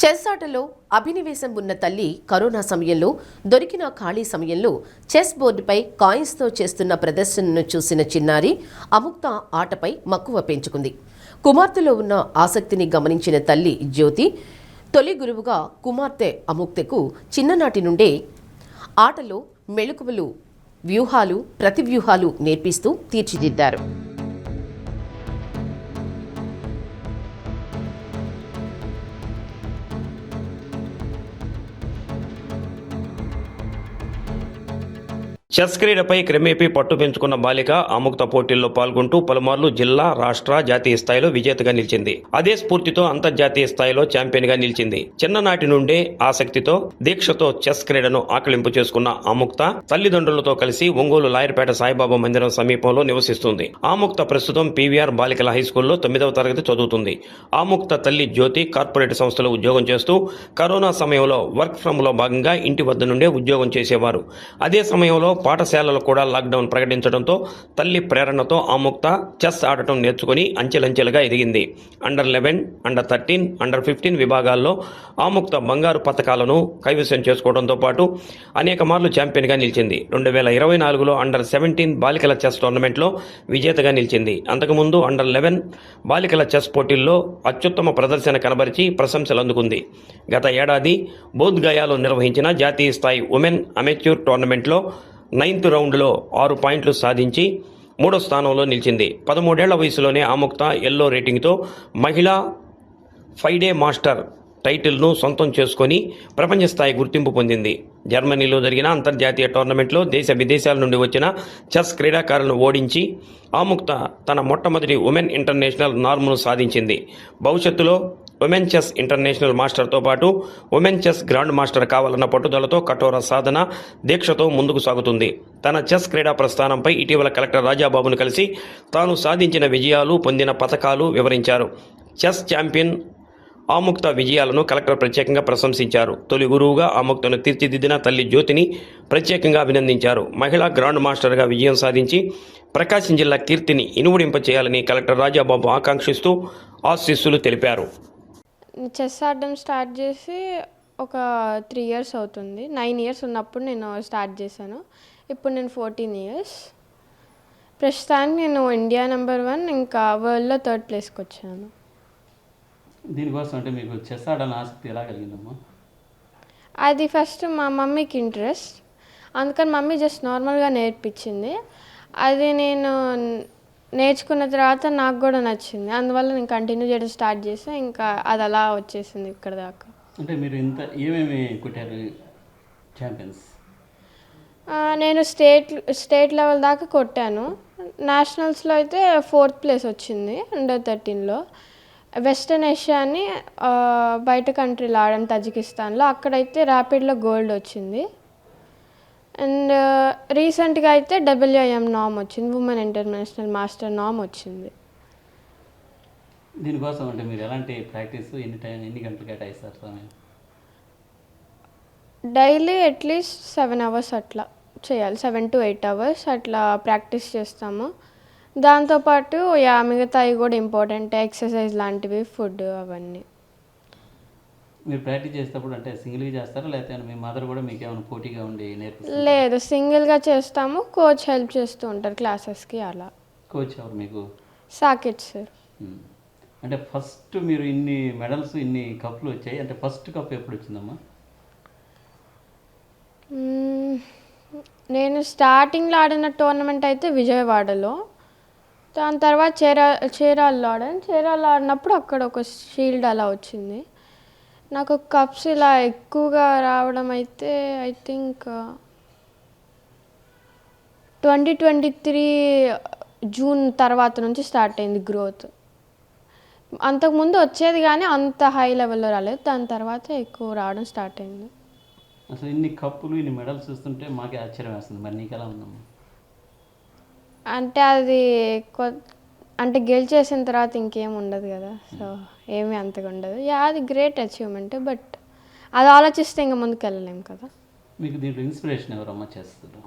Chess ఆటలో అభినివేశం ఉన్న తల్లి కరోనా సమయంలో దొరికిన ఖాళీ సమయంలో చెస్ బోర్డుపై కాయిన్స్తో చేస్తున్న ప్రదర్శనను చూసిన చిన్నారి అముక్త ఆటపై మక్కువ పెంచుకుంది. కుమార్తెలో ఉన్న ఆసక్తిని గమనించిన తల్లి జ్యోతి తొలి గురువుగా కుమార్తె అముక్తకు చిన్ననాటి నుండే ఆటలో మెళకువలు, వ్యూహాలు, ప్రతివ్యూహాలు నేర్పిస్తూ తీర్చిదిద్దారు. చెస్ క్రీడపై క్రమేపీ పట్టు పెంచుకున్న బాలిక అముక్త పోటీల్లో పాల్గొంటూ పలుమార్లు జిల్లా, రాష్ట్ర, జాతీయ స్థాయిలో విజేతగా నిలిచింది. అదే స్ఫూర్తితో అంతర్జాతీయ స్థాయిలో ఛాంపియన్ గా నిలిచింది. చిన్ననాటి నుండే ఆసక్తితో, దీక్షతో చెస్ క్రీడను ఆకలింపు చేసుకున్న అముక్త తల్లిదండ్రులతో కలిసి ఒంగోలు లాయర్పేట సాయిబాబా మందిరం సమీపంలో నివసిస్తుంది. అముక్త ప్రస్తుతం పీవీఆర్ బాలికల హైస్కూల్లో 9వ తరగతి చదువుతుంది. అముక్త తల్లి జ్యోతి కార్పొరేట్ సంస్థలో ఉద్యోగం చేస్తూ కరోనా సమయంలో వర్క్ ఫ్రమ్ లో భాగంగా ఇంటి వద్ద నుండే ఉద్యోగం చేసేవారు. అదే సమయంలో పాఠశాలలు కూడా లాక్డౌన్ ప్రకటించడంతో తల్లి ప్రేరణతో అముక్త చెస్ ఆడటం నేర్చుకుని అంచెలంచెలుగా ఎదిగింది. అండర్ 11, అండర్ 13, అండర్ 15 విభాగాల్లో అముక్త బంగారు పతకాలను కైవసం చేసుకోవడంతో పాటు అనేక మార్లు ఛాంపియన్గా నిలిచింది. 2024లో అండర్ 17 బాలికల చెస్ టోర్నమెంట్లో విజేతగా నిలిచింది. అంతకుముందు అండర్ 11 బాలికల చెస్ పోటీల్లో అత్యుత్తమ ప్రదర్శన కనబరిచి ప్రశంసలు అందుకుంది. గత ఏడాది బోధ్గయాలో నిర్వహించిన జాతీయ స్థాయి ఉమెన్ అమెచ్యూర్ టోర్నమెంట్లో 9th రౌండ్లో 6 పాయింట్లు సాధించి 3వ స్థానంలో నిలిచింది. 13 ఏళ్ల వయసులోనే అముక్త ఎల్లో రేటింగ్తో మహిళా ఫైడే మాస్టర్ టైటిల్ను సొంతం చేసుకొని ప్రపంచ స్థాయి గుర్తింపు పొందింది. జర్మనీలో జరిగిన అంతర్జాతీయ టోర్నమెంట్లో దేశ విదేశాల నుండి వచ్చిన చెస్ క్రీడాకారులను ఓడించి అముక్త తన మొట్టమొదటి ఉమెన్ ఇంటర్నేషనల్ నార్మ్ను సాధించింది. భవిష్యత్తులో ఉమెన్ చెస్ ఇంటర్నేషనల్ మాస్టర్తో పాటు ఉమెన్ చెస్ గ్రాండ్ మాస్టర్ కావాలన్న పట్టుదలతో కఠోర సాధన, దీక్షతో ముందుకు సాగుతుంది. తన చెస్ క్రీడా ప్రస్థానంపై ఇటీవల కలెక్టర్ రాజాబాబును కలిసి తాను సాధించిన విజయాలు, పొందిన పతకాలు వివరించారు. చెస్ ఛాంపియన్ అముక్త విజయాలను కలెక్టర్ ప్రత్యేకంగా ప్రశంసించారు. తొలి గురువుగా అముక్తను తీర్చిదిద్దిన తల్లి జ్యోతిని ప్రత్యేకంగా అభినందించారు. మహిళా గ్రాండ్ మాస్టర్గా విజయం సాధించి ప్రకాశం జిల్లా కీర్తిని ఇనుముడింప చేయాలని కలెక్టర్ రాజాబాబు ఆకాంక్షిస్తూ ఆశీస్సులు తెలిపారు. చెస్ ఆడడం స్టార్ట్ చేసి ఒక 3 years అవుతుంది. 9 years ఉన్నప్పుడు నేను స్టార్ట్ చేశాను. ఇప్పుడు నేను 14 years. ప్రస్తుతానికి నేను ఇండియా నెంబర్ 1 ఇంకా వరల్డ్లో 3rd ప్లేస్కి వచ్చాను. దీనికోసం అంటే మీకు చెస్ ఆడాలని ఆసక్తి ఎలా కలిగిందమ్మా? అది ఫస్ట్ మా మమ్మీకి ఇంట్రెస్ట్, అందుకని మమ్మీ జస్ట్ నార్మల్గా నేర్పించింది. అది నేను నేర్చుకున్న తర్వాత నాకు కూడా నచ్చింది, అందువల్ల నేను కంటిన్యూ చేయడం స్టార్ట్ చేసాను. ఇంకా అది అలా వచ్చేసింది ఇక్కడ దాకా. అంటే మీరు ఇంత ఏమేమి కొట్టారు ఛాంపియన్స్? నేను స్టేట్ లెవెల్ దాకా కొట్టాను. నేషనల్స్లో అయితే 4th ప్లేస్ వచ్చింది అండర్ 13లో. వెస్టర్న్ ఏషియాని బయట కంట్రీలో ఆడాను, తజికిస్తాన్లో. అక్కడైతే ర్యాపిడ్లో గోల్డ్ వచ్చింది. అండ్ రీసెంట్గా అయితే WIM నామ్ వచ్చింది, ఉమెన్ ఇంటర్నేషనల్ మాస్టర్ నామ్ వచ్చింది. దీనికోసం అంటే మీరు ఎలాంటి ప్రాక్టీస్, ఎన్ని గంటలు కేటాయిస్తారు సమయం? డైలీ అట్లీస్ట్ 7 hours అట్లా చేయాలి. 7 to 8 hours అట్లా ప్రాక్టీస్ చేస్తాము. దాంతోపాటు మిగతావి కూడా ఇంపార్టెంట్, ఎక్సర్సైజ్ లాంటివి, ఫుడ్ అవన్నీ. మీరు ప్రాక్టీస్ చేసేటప్పుడు అంటే సింగిల్గా చేస్తారా, లేకపోతే మీ మదర్ కూడా మీకు ఏమైనా పోటీగా ఉండి నేర్పిస్తారు? లేదు, సింగిల్గా చేస్తాము. కోచ్ హెల్ప్ చేస్తూ ఉంటారు క్లాసెస్కి అలా. కోచ్ ఎవరు మీకు? సాకేత్ సార్. అంటే ఫస్ట్ మీరు ఇన్ని మెడల్స్, ఇన్ని కప్పులు వచ్చాయి అంటే ఫస్ట్ కప్ ఎప్పుడు వచ్చిందమ్మా? నేను స్టార్టింగ్లో ఆడిన టోర్నమెంట్ అయితే విజయవాడలో, దాని తర్వాత చీరాల్లో ఆడాను. చీరాల్లో ఆడినప్పుడు అక్కడ ఒక షీల్డ్ అలా వచ్చింది. నాకు కప్స్ ఇలా ఎక్కువగా రావడం అయితే ఐ థింక్ 2023 జూన్ తర్వాత నుంచి స్టార్ట్ అయింది గ్రోత్. అంతకుముందు వచ్చేది కానీ అంత హై లెవెల్లో రాలేదు, దాని తర్వాత ఎక్కువ రావడం స్టార్ట్ అయింది. అసలు ఇన్ని కప్పులు, ఇన్ని మెడల్స్ చూస్తుంటే మాకే ఆశ్చర్యం వేస్తుంది. మరి నీకు ఎలా ఉందమ్మా? అంటే అది అంటే గెలిచేసిన తర్వాత ఇంకేం ఉండదు కదా, సో ఏమీ అంతగా ఉండదు. అది గ్రేట్ అచీవ్మెంట్, బట్ అది ఆలోచిస్తే ఇంకా ముందుకు వెళ్ళలేము కదా. మీకు దీంట్లో ఇన్స్పిరేషన్ ఎవరమ్మా చేస్తారు?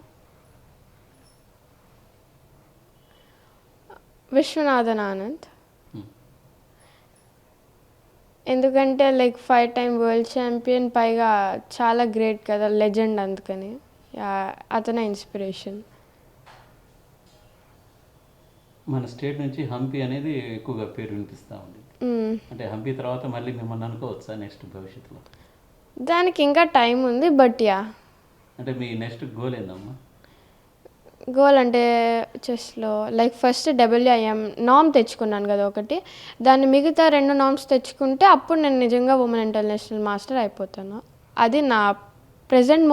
విశ్వనాథన్ ఆనంద్. ఎందుకంటే లైక్ 5 టైమ్ వరల్డ్ ఛాంపియన్, పైగా చాలా గ్రేట్ కదా, లెజెండ్, అందుకని అతనే ఇన్స్పిరేషన్. మన స్టేట్ నుంచి హంపి అనేది ఎక్కువగా పేరు వినిపిస్తూ ఉంది. అంటే హంపి తర్వాత మళ్ళీ మిమ్మల్ని అనుకోవచ్చా నెక్స్ట్ భవిష్యత్తులో? దానికి ఇంకా టైం ఉంది, బట్ అంటే మీ నెక్స్ట్ గోల్ ఏందమ్మా? గోల్ అంటే చెస్లో లైక్ ఫస్ట్ WIM నామ్ తెచ్చుకున్నాను కదా ఒకటి, దాన్ని మిగతా 2 నామ్స్ తెచ్చుకుంటే అప్పుడు నేను నిజంగా ఉమెన్ ఇంటర్నేషనల్ మాస్టర్ అయిపోతాను. అది నా ప్రజెంట్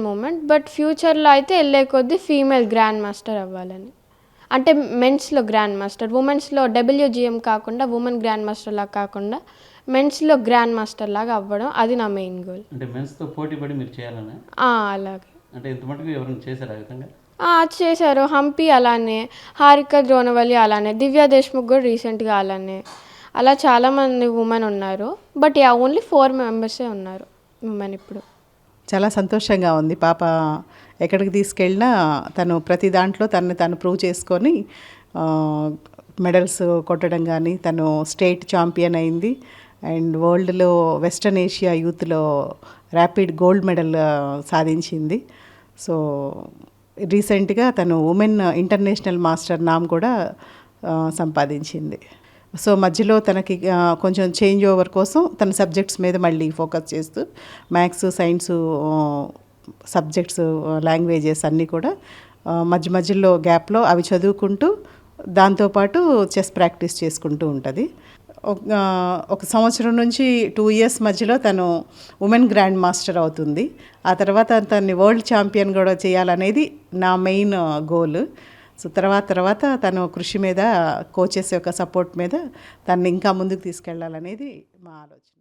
మూమెంట్. బట్ ఫ్యూచర్లో అయితే వెళ్ళే కొద్దీ ఫీమేల్ గ్రాండ్ మాస్టర్ అవ్వాలని, అంటే మెన్స్లో గ్రాండ్ మాస్టర్, ఉమెన్స్లో WGM కాకుండా ఉమెన్ గ్రాండ్ మాస్టర్ లాగా కాకుండా మెన్స్లో గ్రాండ్ మాస్టర్ లాగా అవ్వడం, అది నా మెయిన్ గోల్. అంటే మెన్స్తో పోటీ పడి మీరు చేయాలనే? అలాగే. అంటే ఇంత మటుకు ఎవరైనా చేశారు ఆ విధంగా? చేశారు. హంపి అలానే, హారిక ద్రోణవల్లి అలానే, దివ్యా దేశ్ముఖ్ కూడా రీసెంట్గా అలానే, అలా చాలామంది ఉమెన్ ఉన్నారు. బట్ ఓన్లీ 4 మెంబర్సే ఉన్నారు ఉమెన్ ఇప్పుడు. చాలా సంతోషంగా ఉంది. పాప ఎక్కడికి తీసుకెళ్ళినా తను ప్రతి దాంట్లో తను ప్రూవ్ చేసుకొని మెడల్స్ కొట్టడం కానీ, తను స్టేట్ ఛాంపియన్ అయింది. అండ్ వరల్డ్లో వెస్టర్న్ ఏషియా యూత్లో ర్యాపిడ్ గోల్డ్ మెడల్ సాధించింది. సో రీసెంట్గా తను ఉమెన్ ఇంటర్నేషనల్ మాస్టర్ నామ్ కూడా సంపాదించింది. సో మధ్యలో తనకి కొంచెం చేంజ్ ఓవర్ కోసం తన సబ్జెక్ట్స్ మీద మళ్ళీ ఫోకస్ చేస్తూ మ్యాథ్స్, సైన్సు సబ్జెక్ట్స్, లాంగ్వేజెస్ అన్నీ కూడా మధ్యలో గ్యాప్లో అవి చదువుకుంటూ దాంతోపాటు చెస్ ప్రాక్టీస్ చేసుకుంటూ ఉంటుంది. ఒక సంవత్సరం నుంచి 2 ఇయర్స్ మధ్యలో తను ఉమెన్ గ్రాండ్ మాస్టర్ అవుతుంది. ఆ తర్వాత తన్ని వరల్డ్ ఛాంపియన్ కూడా చేయాలనేది నా మెయిన్ గోల్. సో తర్వాత తను కృషి మీద, కోచెస్ యొక్క సపోర్ట్ మీద తను ఇంకా ముందుకు తీసుకెళ్ళాలనేది మా ఆలోచన.